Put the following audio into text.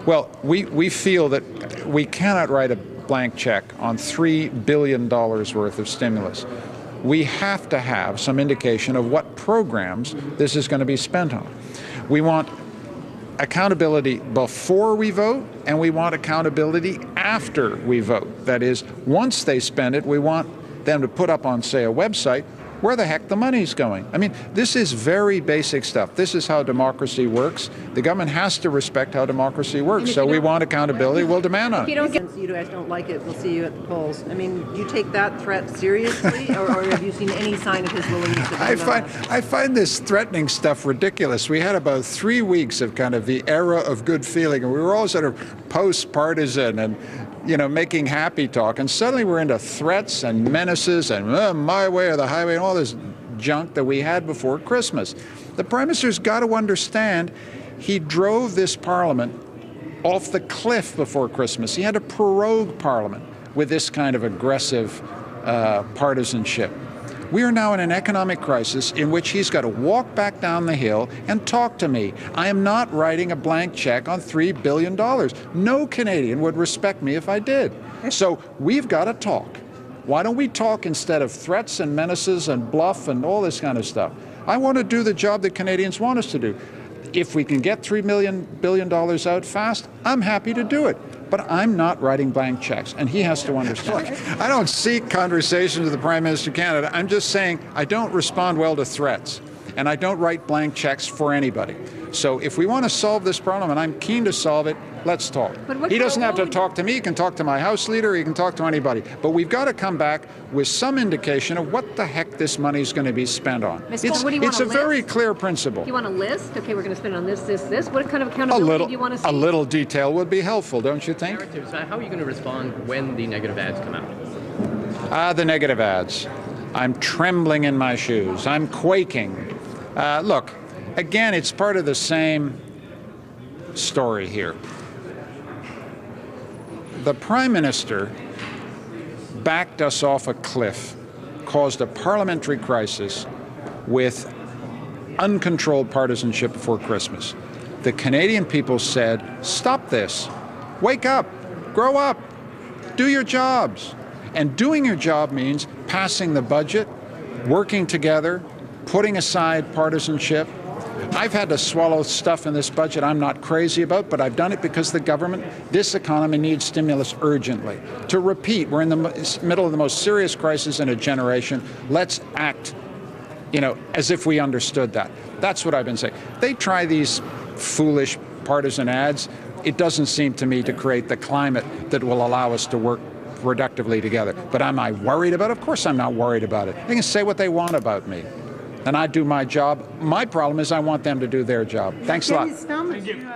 Well, we feel that we cannot write a blank check on $3 billion worth of stimulus. We have to have some indication of what programs this is going to be spent on. We want accountability before we vote, and we want accountability after we vote. That is, once they spend it, we want them to put up on, say, a website where the heck the money's going. I mean, this is very basic stuff. This is how democracy works. The government has to respect how democracy works. So we want accountability, we'll demand on it. If you guys don't like it, we'll see you at the polls. I mean, do you take that threat seriously, or have you seen any sign of his willingness to do that? I find this threatening stuff ridiculous. We had about 3 weeks of kind of the era of good feeling, and we were all sort of post-partisan and making happy talk, and suddenly we're into threats and menaces and my way or the highway and all this junk that we had before Christmas. The Prime Minister's got to understand he drove this Parliament off the cliff before Christmas. He had to prorogue Parliament with this kind of aggressive partisanship. We are now in an economic crisis in which he's got to walk back down the hill and talk to me. I am not writing a blank check on $3 billion. No Canadian would respect me if I did. So we've got to talk. Why don't we talk instead of threats and menaces and bluff and all this kind of stuff? I want to do the job that Canadians want us to do. If we can get $3 billion out fast, I'm happy to do it. But I'm not writing blank checks, and he has to understand. I don't seek conversations with the Prime Minister of Canada. I'm just saying I don't respond well to threats, and I don't write blank checks for anybody. So if we want to solve this problem, and I'm keen to solve it, let's talk. He doesn't have to talk to me. He can talk to my House Leader. He can talk to anybody. But we've got to come back with some indication of what the heck this money is going to be spent on. It's a very clear principle. You want a list? Okay, we're going to spend on this, this, this. What kind of accountability do you want to see? A little detail would be helpful, don't you think? How are you going to respond when the negative ads come out? The negative ads. I'm trembling in my shoes. I'm quaking. Look, again, it's part of the same story here. The Prime Minister backed us off a cliff, caused a parliamentary crisis with uncontrolled partisanship before Christmas. The Canadian people said, stop this, wake up, grow up, do your jobs. And doing your job means passing the budget, working together, putting aside partisanship. I've had to swallow stuff in this budget I'm not crazy about, but I've done it because the government, this economy needs stimulus urgently. To repeat, we're in the middle of the most serious crisis in a generation. Let's act, as if we understood that. That's what I've been saying. They try these foolish partisan ads. It doesn't seem to me to create the climate that will allow us to work productively together. But am I worried about it? Of course I'm not worried about it. They can say what they want about me. And I do my job. My problem is I want them to do their job. Thanks a lot. Thank you.